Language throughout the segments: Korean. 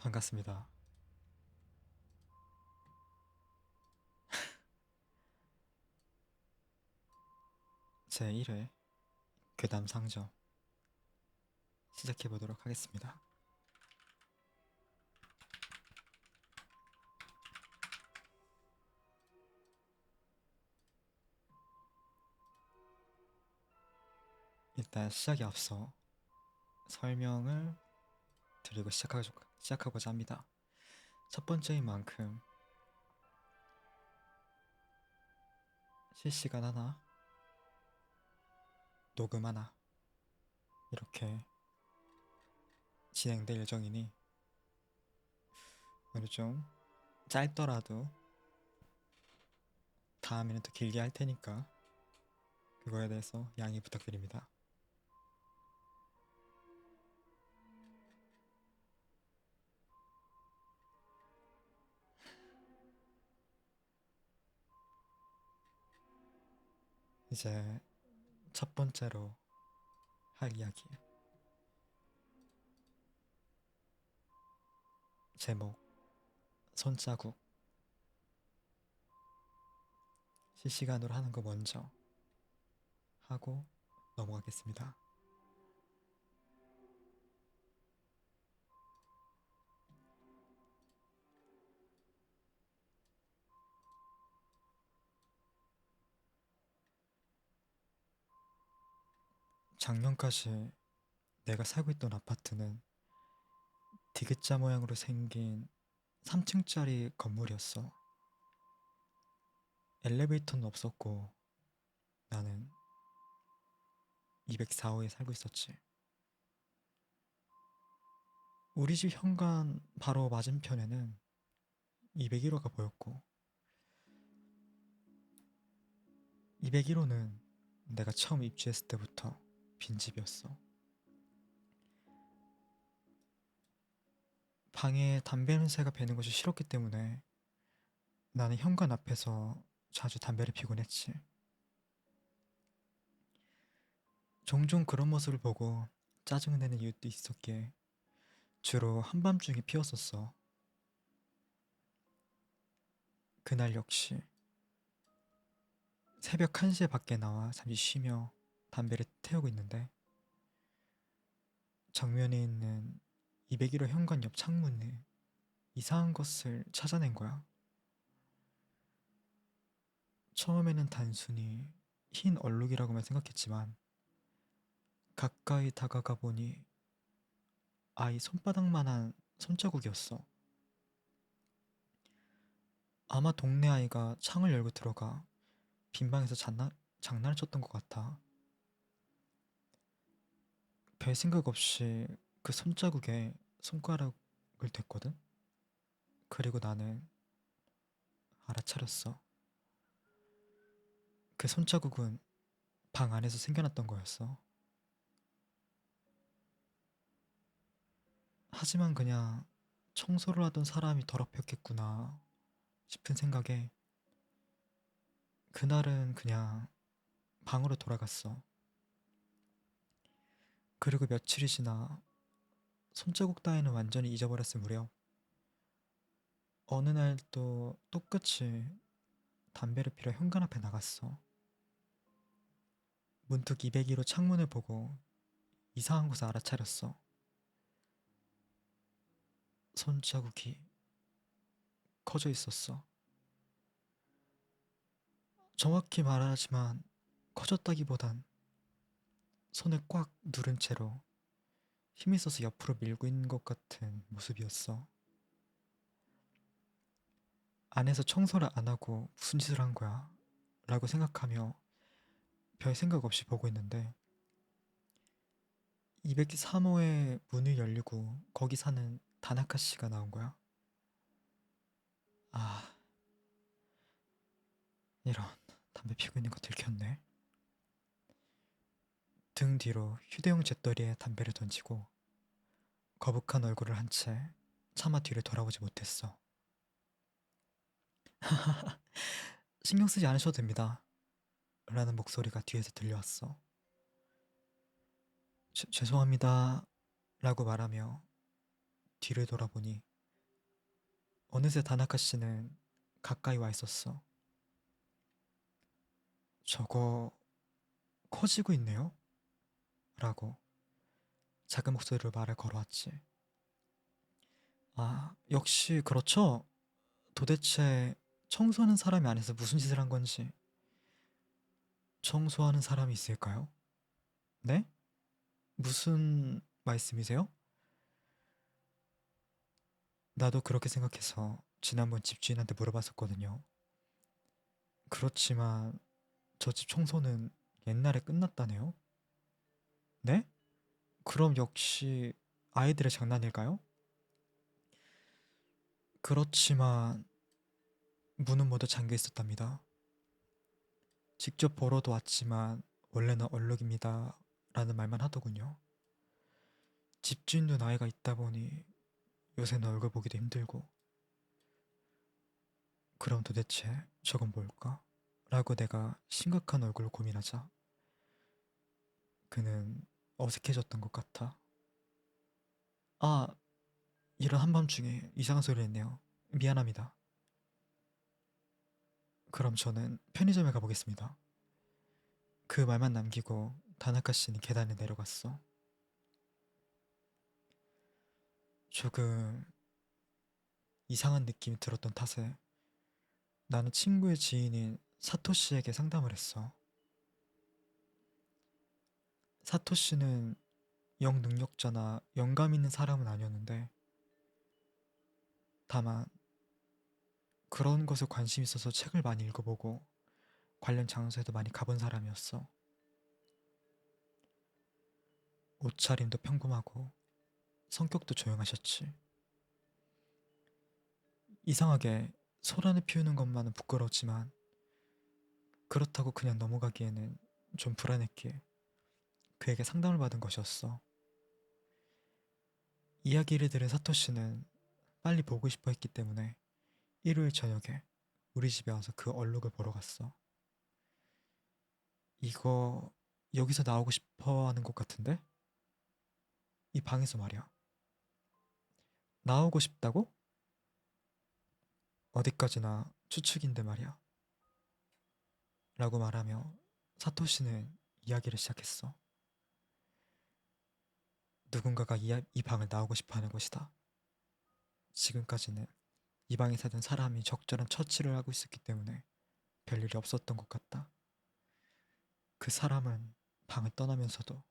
반갑습니다. 제1회 괴담 상점 시작해보도록 하겠습니다. 일단 시작에 앞서 설명을 드리고 시작하고자 합니다. 첫 번째인 만큼 실시간 하나, 녹음 하나 이렇게 진행될 예정이니 오늘 좀 짧더라도 다음에는 더 길게 할 테니까 그거에 대해서 양해 부탁드립니다. 이제 첫 번째로 할 이야기 제목 손자국. 실시간으로 하는 거 먼저 하고 넘어가겠습니다. 작년까지 내가 살고 있던 아파트는 디귿자 모양으로 생긴 3층짜리 건물이었어. 엘리베이터는 없었고 나는 204호에 살고 있었지. 우리 집 현관 바로 맞은편에는 201호가 보였고 201호는 내가 처음 입주했을 때부터 빈집이었어. 방에 담배 냄새가 배는 것이 싫었기 때문에 나는 현관 앞에서 자주 담배를 피곤 했지. 종종 그런 모습을 보고 짜증을 내는 이유도 있었기에 주로 한밤중에 피웠었어. 그날 역시 새벽 1시에 밖에 나와 잠시 쉬며 담배를 태우고 있는데 정면에 있는 201호 현관 옆 창문에 이상한 것을 찾아낸 거야. 처음에는 단순히 흰 얼룩이라고만 생각했지만 가까이 다가가 보니 아이 손바닥만한 손자국이었어. 아마 동네 아이가 창을 열고 들어가 빈방에서 장난을 쳤던 것 같아. 별 생각 없이 그 손자국에 손가락을 댔거든? 그리고 나는 알아차렸어. 그 손자국은 방 안에서 생겨났던 거였어. 하지만 그냥 청소를 하던 사람이 더럽혔겠구나 싶은 생각에 그날은 그냥 방으로 돌아갔어. 그리고 며칠이 지나 손자국 따위는 완전히 잊어버렸을 무렵 어느 날 또 똑같이 담배를 피러 현관 앞에 나갔어. 문득 202로 창문을 보고 이상한 것을 알아차렸어. 손자국이 커져 있었어. 정확히 말하지만 커졌다기보단 손을 꽉 누른 채로 힘이 있어서 옆으로 밀고 있는 것 같은 모습이었어. 안에서 청소를 안 하고 무슨 짓을 한 거야? 라고 생각하며 별 생각 없이 보고 있는데 203호의 문이 열리고 거기 사는 다나카 씨가 나온 거야. 아, 이런, 담배 피우고 있는 거 들켰네. 등 뒤로 휴대용 잿더리에 담배를 던지고 거북한 얼굴을 한 채 차마 뒤를 돌아보지 못했어. 신경 쓰지 않으셔도 됩니다. 라는 목소리가 뒤에서 들려왔어. 죄송합니다. 라고 말하며 뒤를 돌아보니 어느새 다나카 씨는 가까이 와 있었어. 저거 커지고 있네요? 라고 작은 목소리로 말을 걸어왔지. 아, 역시 그렇죠? 도대체 청소하는 사람이 안에서 무슨 짓을 한 건지. 청소하는 사람이 있을까요? 네? 무슨 말씀이세요? 나도 그렇게 생각해서 지난번 집주인한테 물어봤었거든요. 그렇지만 저 집 청소는 옛날에 끝났다네요? 네? 그럼 역시 아이들의 장난일까요? 그렇지만 문은 모두 잠겨 있었답니다. 직접 보러도 왔지만 원래는 얼룩입니다. 라는 말만 하더군요. 집주인도 나이가 있다 보니 요새는 얼굴 보기도 힘들고. 그럼 도대체 저건 뭘까? 라고 내가 심각한 얼굴로 고민하자 그는 어색해졌던 것 같아. 아, 이런 한밤중에 이상한 소리 했네요. 미안합니다. 그럼 저는 편의점에 가보겠습니다. 그 말만 남기고 다나카 씨는 계단에 내려갔어. 조금 이상한 느낌이 들었던 탓에 나는 친구의 지인인 사토 씨에게 상담을 했어. 사토 씨는 영능력자나 영감 있는 사람은 아니었는데 다만 그런 것에 관심 있어서 책을 많이 읽어보고 관련 장소에도 많이 가본 사람이었어. 옷차림도 평범하고 성격도 조용하셨지. 이상하게 소란을 피우는 것만은 부끄러웠지만 그렇다고 그냥 넘어가기에는 좀 불안했기에 그에게 상담을 받은 것이었어. 이야기를 들은 사토 씨는 빨리 보고 싶어 했기 때문에 일요일 저녁에 우리 집에 와서 그 얼룩을 보러 갔어. 이거 여기서 나오고 싶어 하는 것 같은데? 이 방에서 말이야. 나오고 싶다고? 어디까지나 추측인데 말이야. 라고 말하며 사토시는 이야기를 시작했어. 누군가가 이 방을 나오고 싶어 하는 것이다. 지금까지는 이 방에 살던 사람이 적절한 처치를 하고 있었기 때문에 별일이 없었던 것 같다. 그 사람은 방을 떠나면서도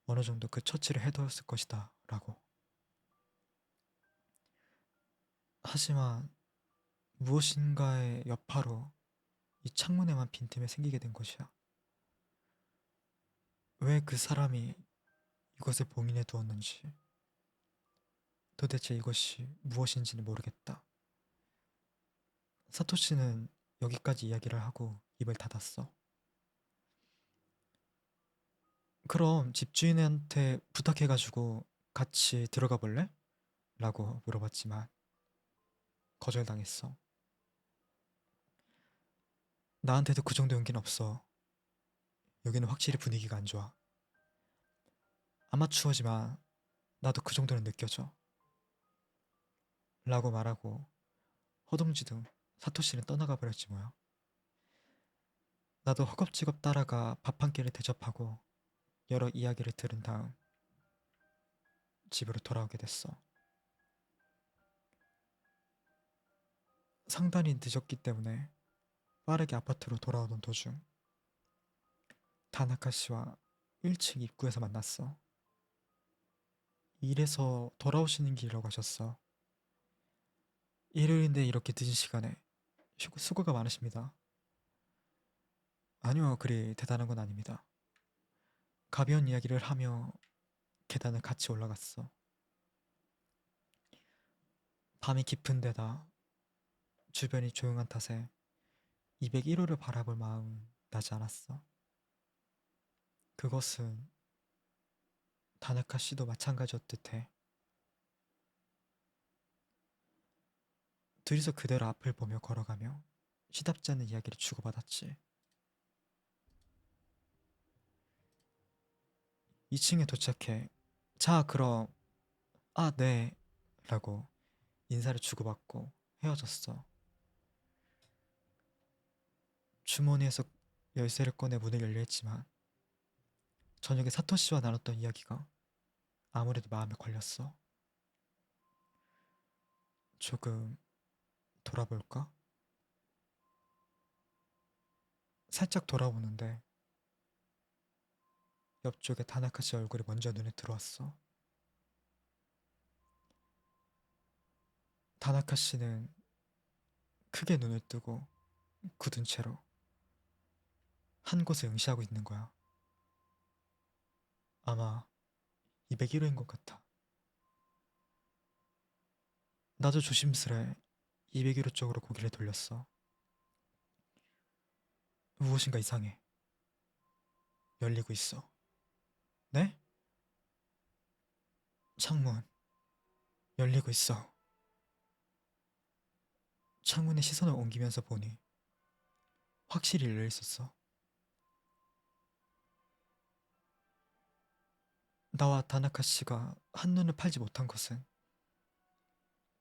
어느 정도 그 처치를 해두었을 것이다. 라고. 하지만 무엇인가의 여파로 이 창문에만 빈틈이 생기게 된 것이야. 왜 그 사람이 이것을 봉인해 두었는지, 도대체 이것이 무엇인지는 모르겠다. 사토시는 여기까지 이야기를 하고 입을 닫았어. 그럼 집주인한테 부탁해가지고 같이 들어가 볼래? 라고 물어봤지만 거절당했어. 나한테도 그 정도 용기는 없어. 여기는 확실히 분위기가 안 좋아. 아마추어지만 나도 그 정도는 느껴져. 라고 말하고 허둥지둥 사토시는 떠나가 버렸지 뭐야. 나도 허겁지겁 따라가 밥 한 끼를 대접하고 여러 이야기를 들은 다음 집으로 돌아오게 됐어. 상당히 늦었기 때문에 빠르게 아파트로 돌아오던 도중 다나카 씨와 1층 입구에서 만났어. 일에서 돌아오시는 길이라고 하셨어. 일요일인데 이렇게 늦은 시간에 수고가 많으십니다. 아니요, 그리 대단한 건 아닙니다. 가벼운 이야기를 하며 계단을 같이 올라갔어. 밤이 깊은 데다 주변이 조용한 탓에 201호를 바라볼 마음 나지 않았어. 그것은 다나카 씨도 마찬가지였듯 해. 둘이서 그대로 앞을 보며 걸어가며 시답지 않은 이야기를 주고받았지. 2층에 도착해 자 그럼 아 네 라고 인사를 주고받고 헤어졌어. 주머니에서 열쇠를 꺼내 문을 열려 했지만 저녁에 사토시와 나눴던 이야기가 아무래도 마음에 걸렸어. 조금 돌아볼까? 살짝 돌아보는데 옆쪽에 다나카 씨 얼굴이 먼저 눈에 들어왔어. 다나카 씨는 크게 눈을 뜨고 굳은 채로 한 곳에 응시하고 있는 거야. 아마 201호인 것 같아. 나도 조심스레 201호 쪽으로 고개를 돌렸어. 무엇인가 이상해. 열리고 있어. 네? 창문. 열리고 있어. 창문에 시선을 옮기면서 보니 확실히 열려 있었어. 나와 다나카 씨가 한눈을 팔지 못한 것은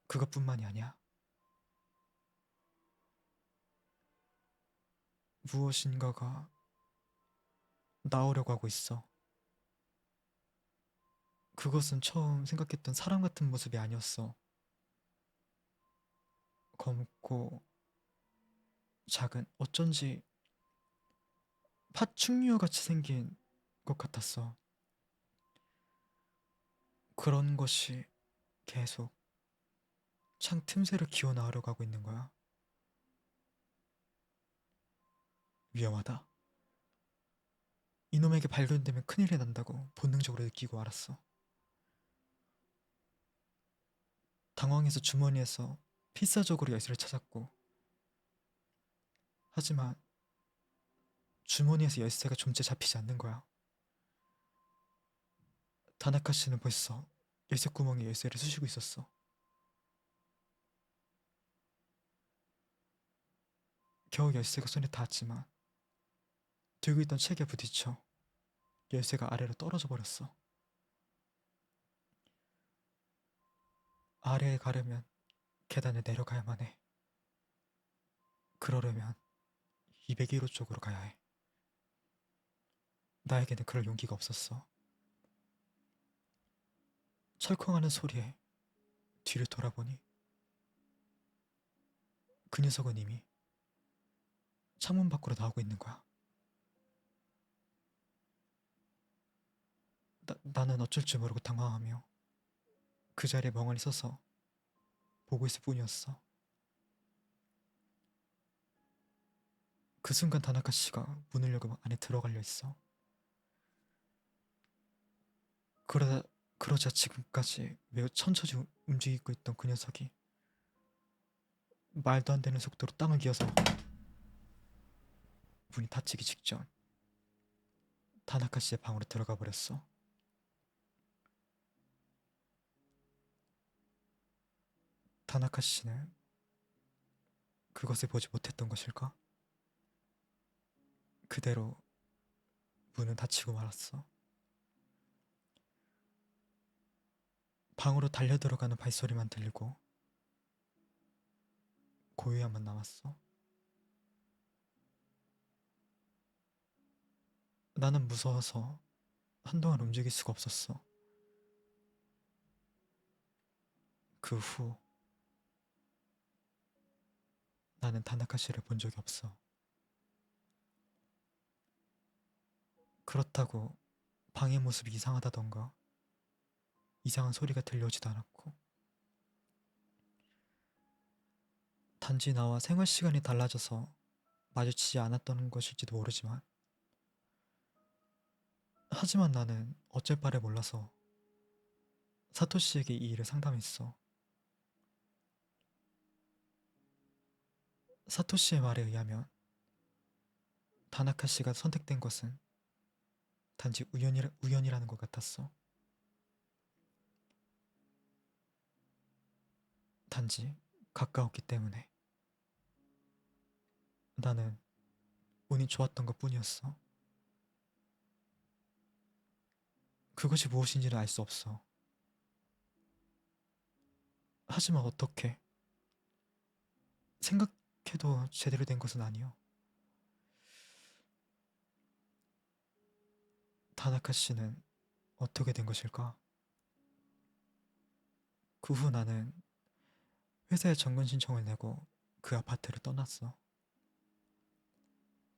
그것뿐만이 아니야. 무엇인가가 나오려고 하고 있어. 그것은 처음 생각했던 사람 같은 모습이 아니었어. 검고 작은 어쩐지 파충류 같이 생긴 것 같았어. 그런 것이 계속 창 틈새를 기어 나오려고 하고 있는 거야. 위험하다. 이놈에게 발견되면 큰일이 난다고 본능적으로 느끼고 알았어. 당황해서 주머니에서 필사적으로 열쇠를 찾았고, 하지만 주머니에서 열쇠가 좀째 잡히지 않는 거야. 다나카 씨는 벌써 열쇠 구멍에 열쇠를 쑤시고 있었어. 겨우 열쇠가 손에 닿았지만 들고 있던 책에 부딪혀 열쇠가 아래로 떨어져 버렸어. 아래에 가려면 계단을 내려가야만 해. 그러려면 201호 쪽으로 가야 해. 나에게는 그럴 용기가 없었어. 철컹하는 소리에 뒤를 돌아보니 그 녀석은 이미 창문 밖으로 나오고 있는 거야. 나는 어쩔 줄 모르고 당황하며 그 자리에 멍하니 서서 보고 있을 뿐이었어. 그 순간 다나카 씨가 문을 열고 안에 들어가려 했어. 그러자 지금까지 매우 천천히 움직이고 있던 그 녀석이 말도 안 되는 속도로 땅을 기어서 문이 닫히기 직전 다나카 씨의 방으로 들어가 버렸어. 다나카 씨는 그것을 보지 못했던 것일까? 그대로 문은 닫히고 말았어. 방으로 달려 들어가는 발소리만 들리고 고요함만 남았어. 나는 무서워서 한동안 움직일 수가 없었어. 그 후 나는 다나카 씨를 본 적이 없어. 그렇다고 방의 모습이 이상하다던가 이상한 소리가 들려오지도 않았고, 단지 나와 생활 시간이 달라져서 마주치지 않았던 것일지도 모르지만, 하지만 나는 어쩔 바를 몰라서 사토시에게 이 일을 상담했어. 사토시의 말에 의하면 다나카 씨가 선택된 것은 단지 우연이라는 것 같았어. 단지 가까웠기 때문에. 나는 운이 좋았던 것 뿐이었어. 그것이 무엇인지는 알 수 없어. 하지만 어떻게? 생각해도 제대로 된 것은 아니요. 다나카 씨는 어떻게 된 것일까? 그 후 나는 회사에 정근 신청을 내고 그 아파트를 떠났어.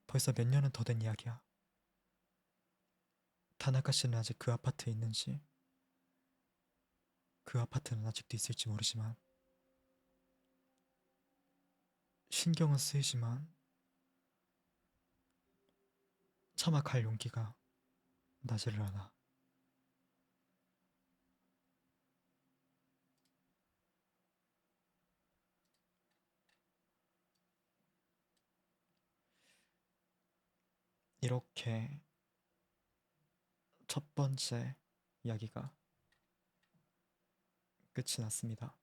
벌써 몇 년은 더 된 이야기야. 다나카 씨는 아직 그 아파트에 있는지, 그 아파트는 아직도 있을지 모르지만, 신경은 쓰이지만 차마 갈 용기가 나지를 않아. 이렇게 첫 번째 이야기가 끝이 났습니다.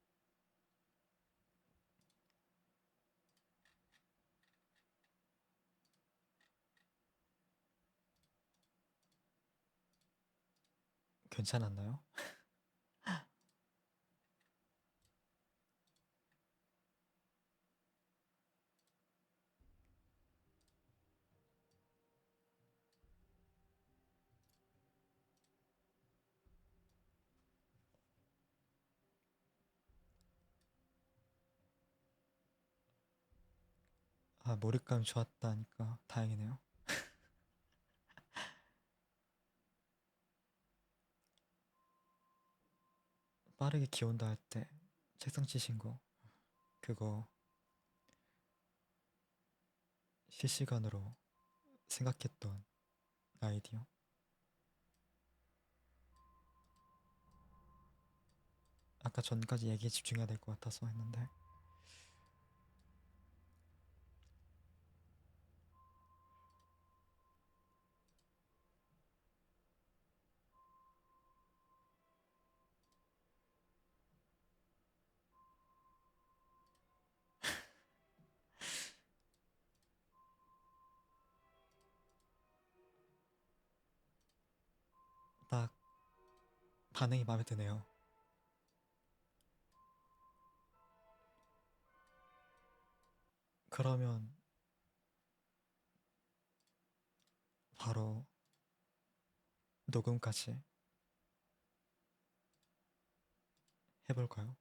괜찮았나요? 아, 몰입감 좋았다니까 다행이네요. 빠르게 기온다 할 때 책상 치신 거, 그거 실시간으로 생각했던 아이디어. 아까 전까지 얘기에 집중해야 될 것 같아서 했는데, 딱 반응이 마음에 드네요. 그러면 바로 녹음까지 해볼까요?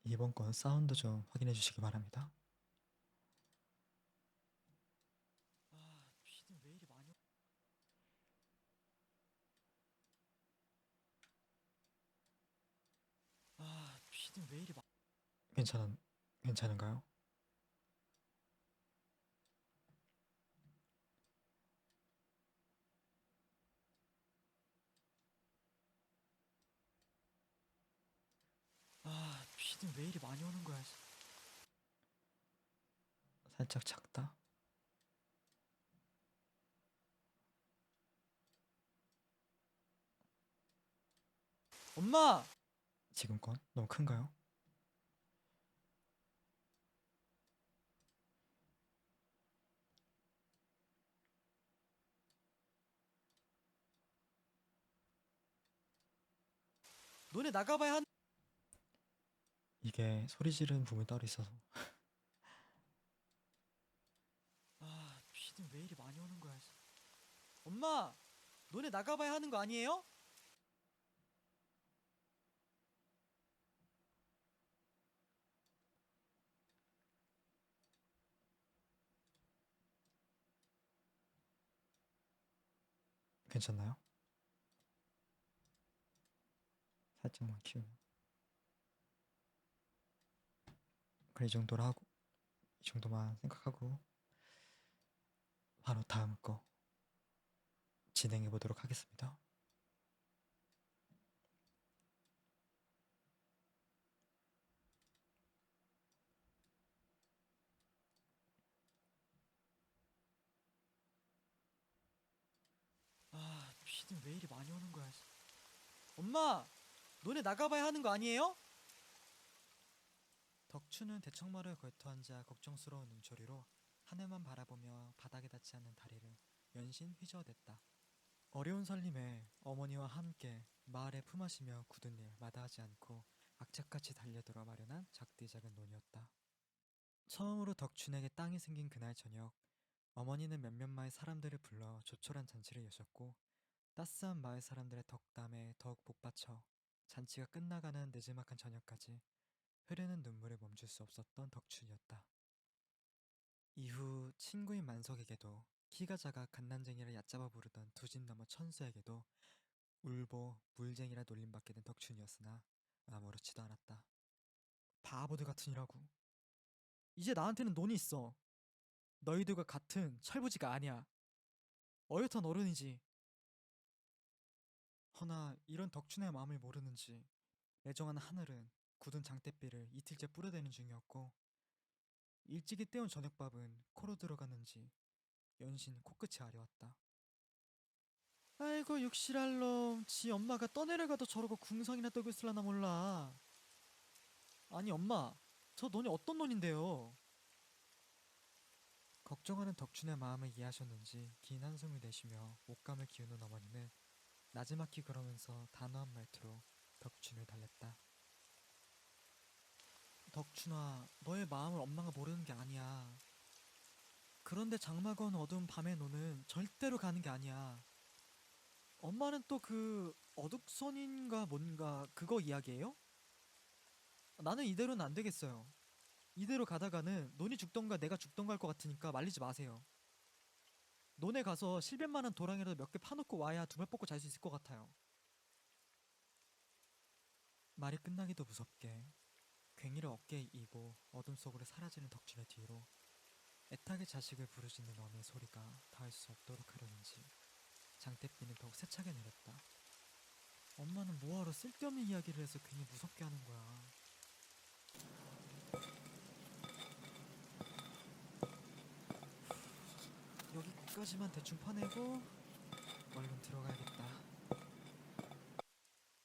이번 건 사운드 좀 확인해 주시기 바랍니다. 아, 비는 왜 이리 많이 아, 비는 왜 이리 괜찮은가요? 아, 비는 왜 이리 많이 오는 거야? 살짝 작다. 엄마! 지금 건 너무 큰가요? 너네 나가봐야 한. 이게 소리 지르는 부분이 따로 있어서. 아, 비는 왜 이리 많이 오는 거야? 엄마, 너네 나가봐야 하는 거 아니에요? 괜찮나요? 살짝만 키우면. 그래, 이 정도로 하고, 이 정도만 생각하고, 바로 다음 거 진행해 보도록 하겠습니다. 아, 비는 왜 이리 많이 오는 거야? 엄마, 너네 나가봐야 하는 거 아니에요? 덕추는 대청마루에 걸터 앉아 걱정스러운 눈초리로 하늘만 바라보며 바닥에 닿지 않는 다리를 연신 휘저어댔다. 어려운 살림에 어머니와 함께 마을에 품앗이며 굳은 일 마다하지 않고 악착같이 달려들어 마련한 작디 작은 논이었다. 처음으로 덕춘에게 땅이 생긴 그날 저녁, 어머니는 몇몇 마을 사람들을 불러 조촐한 잔치를 여셨고 따스한 마을 사람들의 덕담에 더욱 복받쳐 잔치가 끝나가는 늦지막한 저녁까지 흐르는 눈물을 멈출 수 없었던 덕춘이었다. 이후 친구인 만석에게도 키가 작아 갓난쟁이를 얕잡아 부르던 두 집 너머 천수에게도 울보, 물쟁이라 놀림받게 된 덕춘이었으나 아무렇지도 않았다. 바보들 같으니라고. 이제 나한테는 돈이 있어. 너희들과 같은 철부지가 아니야. 어엿한 어른이지. 허나 이런 덕춘의 마음을 모르는지 애정한 하늘은 굳은 장대비를 이틀째 뿌려대는 중이었고 일찍이 때운 저녁밥은 코로 들어갔는지 연신 코끝이 아려왔다. 아이고 육실할 놈, 지 엄마가 떠내려가도 저러고 궁성이나 떨고 있을라나 몰라. 아니 엄마, 저 논이 어떤 논인데요? 걱정하는 덕춘의 마음을 이해하셨는지 긴 한숨을 내쉬며 옷감을 기우는 어머니는 나지막히 그러면서 단호한 말투로 덕춘을 달랬다. 덕춘아, 너의 마음을 엄마가 모르는 게 아니야. 그런데 장마가 온 어두운 밤의 노는 절대로 가는 게 아니야. 엄마는 또 그 어둑선인가 뭔가 그거 이야기예요? 나는 이대로는 안 되겠어요. 이대로 가다가는 논이 죽던가 내가 죽던가 할 것 같으니까 말리지 마세요. 논에 가서 실뱀만한 도랑이라도 몇 개 파놓고 와야 두 발 뻗고 잘 수 있을 것 같아요. 말이 끝나기도 무섭게 괭이를 어깨에 이고 어둠 속으로 사라지는 덕춘의 뒤로 애타게 자식을 부르짖는 어미의 소리가 닿을 수 없도록 하려는지 장대비는 더욱 세차게 내렸다. 엄마는 뭐하러 쓸데없는 이야기를 해서 괜히 무섭게 하는 거야. 여기까지만 대충 파내고 얼른 들어가야겠다.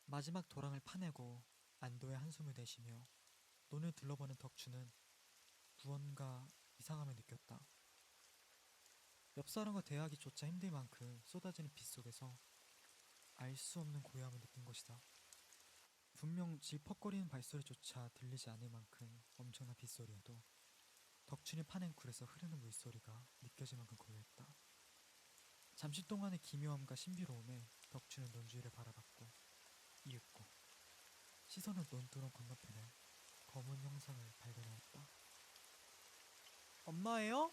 마지막 도랑을 파내고 안도의 한숨을 내쉬며 논을 둘러보는 덕춘은 무언가 이상함을 느꼈다. 옆 사람과 대화하기조차 힘들 만큼 쏟아지는 빛 속에서 알 수 없는 고요함을 느낀 것이다. 분명 질퍽거리는 발소리조차 들리지 않을 만큼 엄청난 빗소리에도 덕춘이 파낸 굴에서 흐르는 물소리가 느껴질 만큼 고요했다. 잠시 동안의 기묘함과 신비로움에 덕춘은 논주위를 바라봤고 이윽고 시선은 논두렁 건너편에 검은 형상을 발견하였다. 엄마예요?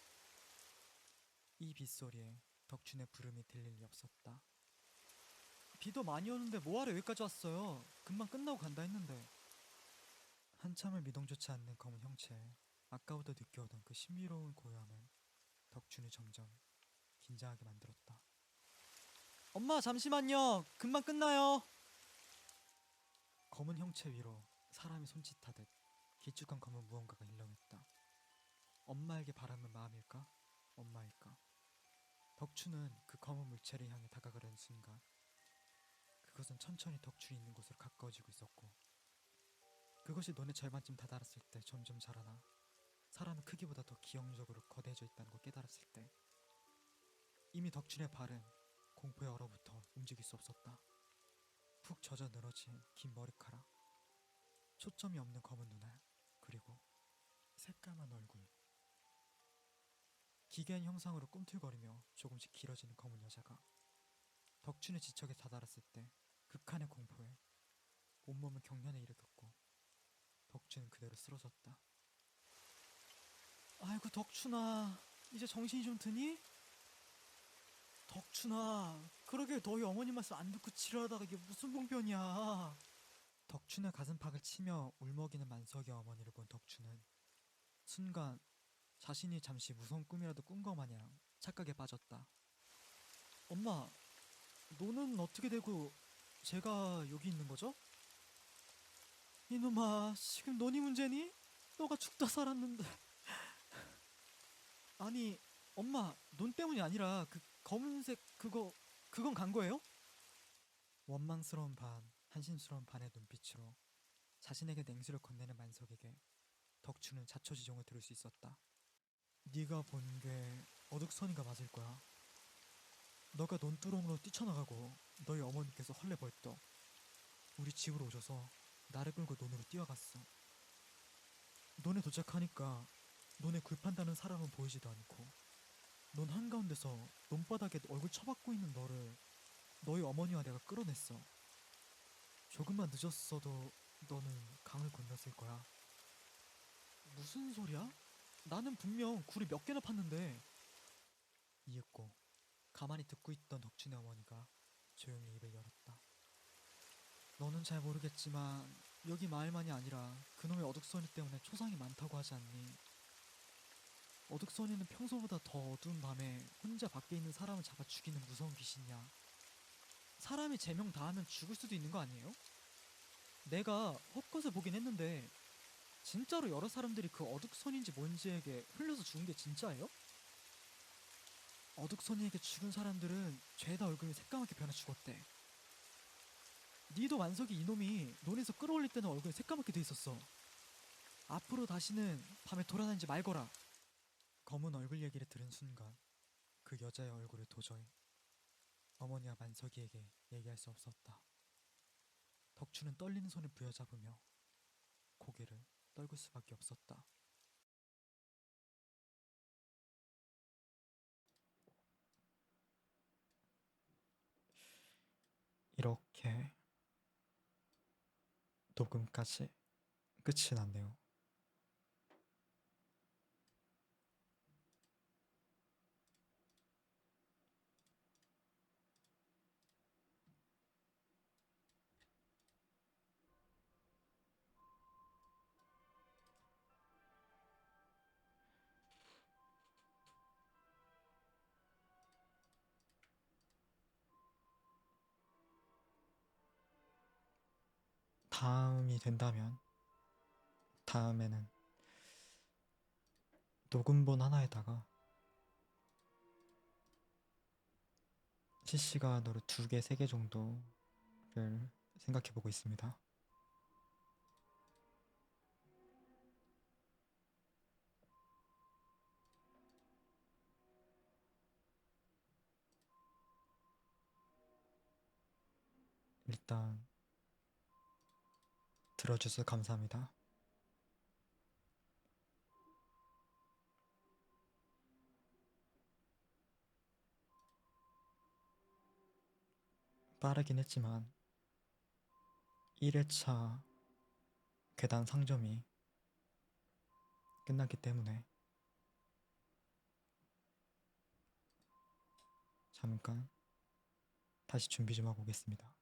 이 빗소리에 덕춘의 부름이 들릴 리 없었다. 비도 많이 오는데 뭐하러 여기까지 왔어요? 금방 끝나고 간다 했는데. 한참을 미동조차 않는 검은 형체에 아까부터 느껴오던 그 신비로운 고요함은 덕춘을 점점 긴장하게 만들었다. 엄마 잠시만요. 금방 끝나요. 검은 형체 위로 사람이 손짓하듯 길쭉한 검은 무언가가 일렁였다. 엄마에게 바라는 마음일까? 엄마일까? 덕춘은 그 검은 물체를 향해 다가가려는 순간 그것은 천천히 덕춘이 있는 곳으로 가까워지고 있었고 그것이 논의 절반쯤 다다랐을 때 점점 자라나 사람의 크기보다 더 기형적으로 거대해져 있다는 걸 깨달았을 때 이미 덕춘의 발은 공포에 얼어붙어 움직일 수 없었다. 푹 젖어 늘어진 긴 머리카락, 초점이 없는 검은 눈알, 그리고 새까만 얼굴. 기괴한 형상으로 꿈틀거리며 조금씩 길어지는 검은 여자가 덕춘의 지척에 다다랐을 때 극한의 공포에 온몸은 경련에 일으켰고 덕춘은 그대로 쓰러졌다. 아이고 덕춘아, 이제 정신이 좀 드니? 덕춘아, 그러게 너희 어머니 말씀 안 듣고 지랄하다가 이게 무슨 봉변이야. 덕춘의 가슴팍을 치며 울먹이는 만석의 어머니를 본 덕춘은 순간 자신이 잠시 무서운 꿈이라도 꾼 것 마냥 착각에 빠졌다. 엄마, 너는 어떻게 되고 제가 여기 있는 거죠? 이놈아, 지금 너니 문제니? 너가 죽다 살았는데. 아니, 엄마, 넌 때문이 아니라 그 검은색 그건 간 거예요? 원망스러운 반, 한심스러운 반의 눈빛으로 자신에게 냉수를 건네는 만석에게 덕춘은 자초지종을 들을 수 있었다. 네가 본 게 어둑선이가 맞을 거야. 너가 논두렁으로 뛰쳐나가고 너희 어머니께서 헐레벌떡 우리 집으로 오셔서 나를 끌고 논으로 뛰어갔어. 논에 도착하니까 논에 굴판다는 사람은 보이지도 않고 논 한가운데서 논바닥에 얼굴 처박고 있는 너를 너희 어머니와 내가 끌어냈어. 조금만 늦었어도 너는 강을 건넜을 거야. 무슨 소리야? 나는 분명 굴을 몇 개나 팠는데. 이윽고 가만히 듣고 있던 덕춘의 어머니가 조용히 입을 열었다. 너는 잘 모르겠지만 여기 마을만이 아니라 그놈의 어둑소니 때문에 초상이 많다고 하지 않니? 어둑소니는 평소보다 더 어두운 밤에 혼자 밖에 있는 사람을 잡아 죽이는 무서운 귀신이야. 사람이 제명 다하면 죽을 수도 있는 거 아니에요? 내가 헛것을 보긴 했는데 진짜로 여러 사람들이 그 어둑소니인지 뭔지에게 흘려서 죽은 게 진짜예요? 어둑소니에게 죽은 사람들은 죄다 얼굴이 새까맣게 변해 죽었대. 니도 만석이 이놈이 논에서 끌어올릴 때는 얼굴이 새까맣게 돼 있었어. 앞으로 다시는 밤에 돌아다니지 말거라. 검은 얼굴 얘기를 들은 순간 그 여자의 얼굴을 도저히 어머니와 만석이에게 얘기할 수 없었다. 덕추는 떨리는 손을 부여잡으며 고개를 떨굴 수밖에 없었다. 이렇게 녹음까지 끝이 났네요. 다음이 된다면 다음에는 녹음본 하나에다가 실시간으로 2개, 3개 정도를 생각해보고 있습니다. 일단 들어주셔서 감사합니다. 빠르긴 했지만 1회차 괴담 상점이 끝났기 때문에 잠깐 다시 준비 좀 하고 오겠습니다.